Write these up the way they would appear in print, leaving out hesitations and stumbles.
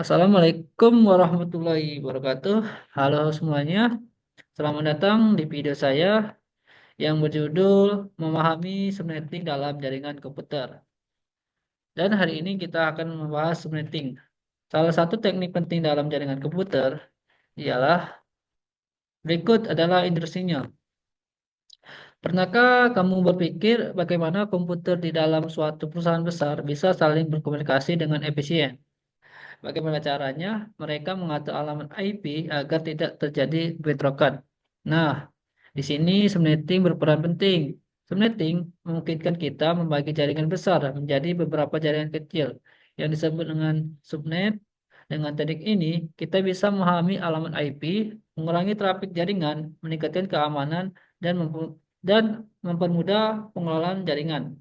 Assalamualaikum warahmatullahi wabarakatuh. Halo semuanya, selamat datang di video saya yang berjudul Memahami Subnetting dalam Jaringan Komputer. Dan hari ini kita akan membahas subnetting. Salah satu teknik penting dalam jaringan komputer ialah berikut adalah instruksinya. Pernahkah kamu berpikir bagaimana komputer di dalam suatu perusahaan besar bisa saling berkomunikasi dengan efisien? Bagaimana caranya mereka mengatur alamat IP agar tidak terjadi bentrokan? Nah, di sini subnetting berperan penting. Subnetting memungkinkan kita membagi jaringan besar menjadi beberapa jaringan kecil yang disebut dengan subnet. Dengan teknik ini, kita bisa memahami alamat IP, mengurangi trafik jaringan, meningkatkan keamanan, dan mempermudah pengelolaan jaringan.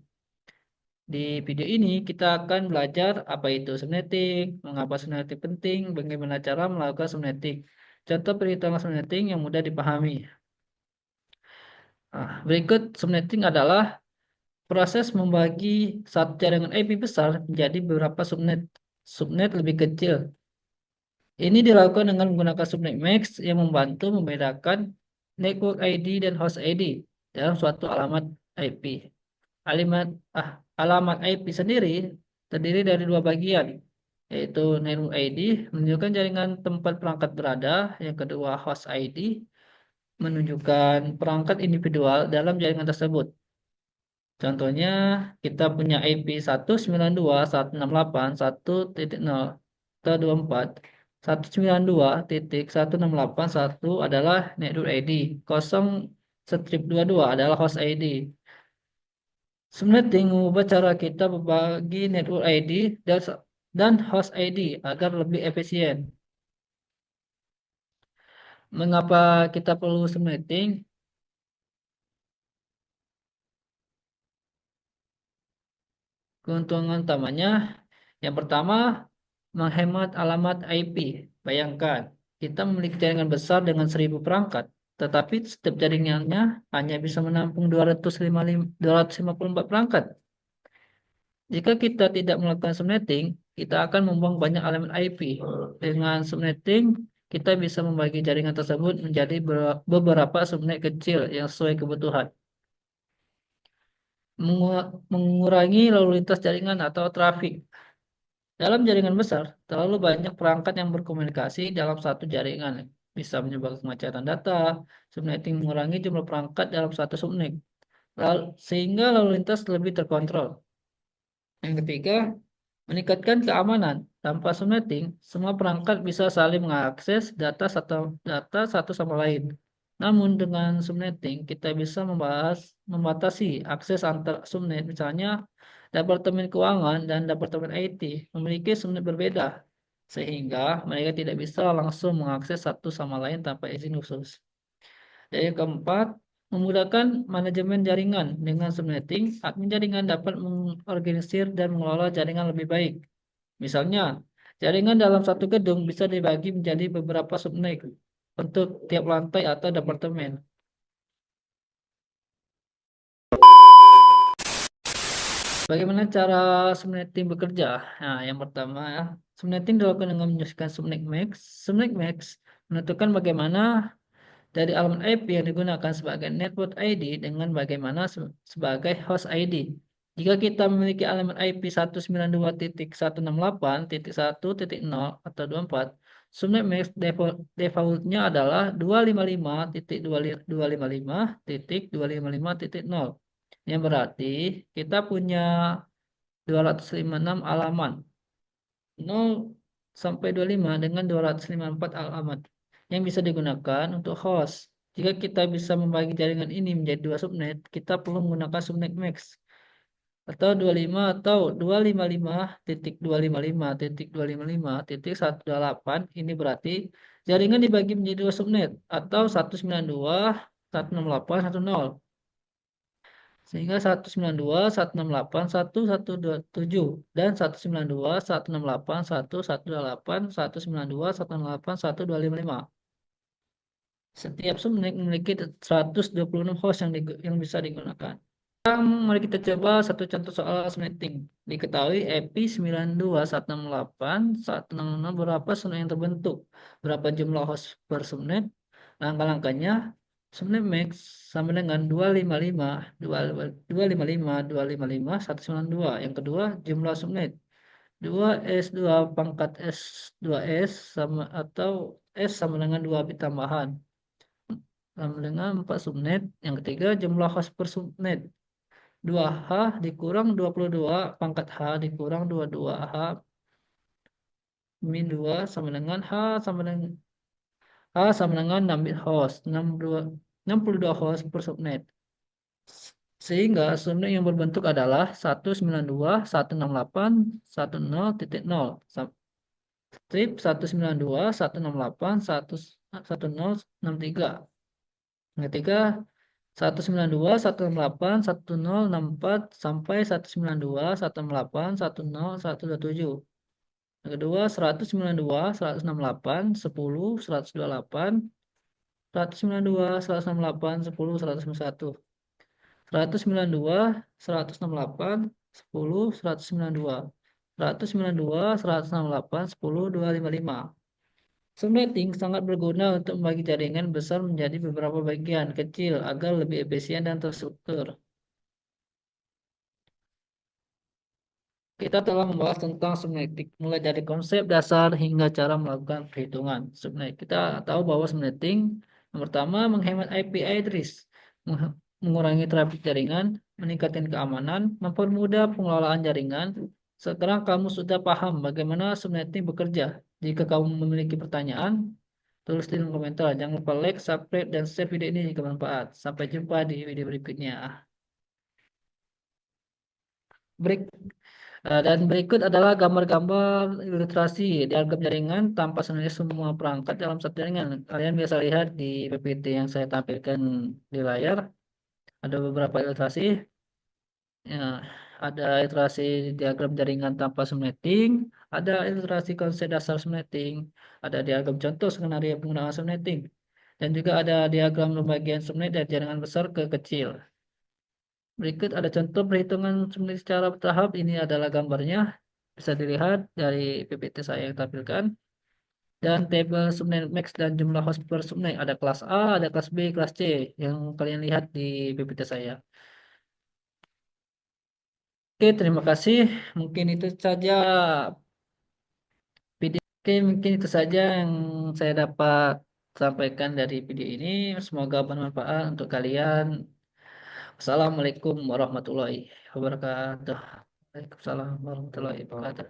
Di video ini kita akan belajar apa itu subnetting, mengapa subnetting penting, bagaimana cara melakukan subnetting. Contoh perhitungan subnetting yang mudah dipahami. Nah, berikut subnetting adalah proses membagi satu jaringan IP besar menjadi beberapa subnet. Subnet lebih kecil. Ini dilakukan dengan menggunakan subnet max yang membantu membedakan network ID dan host ID dalam suatu alamat IP. Alamat alamat IP sendiri terdiri dari dua bagian, yaitu network ID menunjukkan jaringan tempat perangkat berada, yang kedua host ID menunjukkan perangkat individual dalam jaringan tersebut. Contohnya kita punya IP 192.168.1.0 atau 192.168.1 adalah network ID, 0/22 adalah host ID. Subnetting mengubah cara kita berbagi network ID dan host ID agar lebih efisien. Mengapa kita perlu subnetting? Keuntungan utamanya, yang pertama, menghemat alamat IP. Bayangkan, kita memiliki jaringan besar dengan 1000 perangkat, tetapi setiap jaringannya hanya bisa menampung 254 perangkat. Jika kita tidak melakukan subnetting, kita akan membuang banyak elemen IP. Dengan subnetting, kita bisa membagi jaringan tersebut menjadi beberapa subnet kecil yang sesuai kebutuhan. Mengurangi lalu lintas jaringan atau trafik. Dalam jaringan besar, terlalu banyak perangkat yang berkomunikasi dalam satu jaringan. Bisa menyebabkan kemacetan data. Subnetting mengurangi jumlah perangkat dalam satu subnet, sehingga lalu lintas lebih terkontrol. Yang ketiga, meningkatkan keamanan. Tanpa subnetting, semua perangkat bisa saling mengakses data satu sama lain. Namun dengan subnetting, kita bisa membatasi akses antar subnet. Misalnya, Departemen Keuangan dan Departemen IT memiliki subnet berbeda, sehingga mereka tidak bisa langsung mengakses satu sama lain tanpa izin khusus. Dan yang keempat, memudahkan manajemen jaringan. Dengan subnetting, admin jaringan dapat mengorganisir dan mengelola jaringan lebih baik. Misalnya, jaringan dalam satu gedung bisa dibagi menjadi beberapa subnet untuk tiap lantai atau departemen. Bagaimana cara subnetting bekerja? Nah, yang pertama, subnetting dilakukan dengan menyusahkan subnet max. Subnet max menentukan bagaimana dari alamat IP yang digunakan sebagai network ID dengan bagaimana sebagai host ID. Jika kita memiliki alamat IP 192.168.1.0 atau 24, subnet max defaultnya adalah 255.255.255.0, yang berarti kita punya 256 halaman, 0 sampai 25 dengan 254 alamat yang bisa digunakan untuk host. Jika kita bisa membagi jaringan ini menjadi dua subnet, kita perlu menggunakan subnet max atau 25 atau 255.255.255.128. Ini berarti jaringan dibagi menjadi dua subnet atau 192.168.1.0, sehingga 192.168.1.127 dan 192.168.1.128.192.168.1.255. Setiap subnet memiliki 126 host yang bisa digunakan. Mari kita coba satu contoh soal subnetting. Diketahui EPI 92168 berapa subnet yang terbentuk? Berapa jumlah host per subnet? Langkah-langkahnya, subnet max sama dengan 255, 255, 255, 192. Yang kedua, jumlah subnet. 2S2 pangkat S2S sama atau S sama dengan 2 bit tambahan. Sama dengan 4 subnet. Yang ketiga, jumlah host per subnet. 2H dikurang 22 pangkat H dikurang 22H min 2 sama dengan H sama dengan 6 bit host 62 host per subnet. Sehingga subnet yang berbentuk adalah 192.168.10.0 strip 192.168.10.63. Yang ketiga 192.168.10.64 sampai 192.168.10.127. Yang kedua 192, 168, 10, 128, 192, 168, 10, 191. 192, 168, 10, 192. 192, 168, 10, 255. Subnetting sangat berguna untuk membagi jaringan besar menjadi beberapa bagian kecil agar lebih efisien dan terstruktur. Kita telah membahas tentang subnetting, mulai dari konsep dasar hingga cara melakukan perhitungan subnet. Kita tahu bahwa subnetting yang pertama menghemat IP address, mengurangi trafik jaringan, meningkatkan keamanan, mempermudah pengelolaan jaringan. Sekarang kamu sudah paham bagaimana subnetting bekerja. Jika kamu memiliki pertanyaan, tulis di kolom komentar. Jangan lupa like, subscribe, dan share video ini jika bermanfaat. Sampai jumpa di video berikutnya. Break. Dan berikut adalah gambar-gambar ilustrasi diagram jaringan tanpa sebenarnya semua perangkat dalam satu jaringan. Kalian bisa lihat di PPT yang saya tampilkan di layar. Ada beberapa ilustrasi. Ya, ada ilustrasi diagram jaringan tanpa subnetting, ada ilustrasi konsep dasar subnetting, ada diagram contoh skenario penggunaan subnetting, dan juga ada diagram pembagian subnet dari jaringan besar ke kecil. Berikut ada contoh perhitungan subnet secara bertahap. Ini adalah gambarnya. Bisa dilihat dari PPT saya yang tampilkan. Dan tabel subnet max dan jumlah host per subnet. Ada kelas A, ada kelas B, kelas C. Yang kalian lihat di PPT saya. Oke, terima kasih. Mungkin itu saja video. Oke, mungkin itu saja yang saya dapat sampaikan dari video ini. Semoga bermanfaat untuk kalian. Assalamualaikum warahmatullahi wabarakatuh. Waalaikumsalam warahmatullahi wabarakatuh.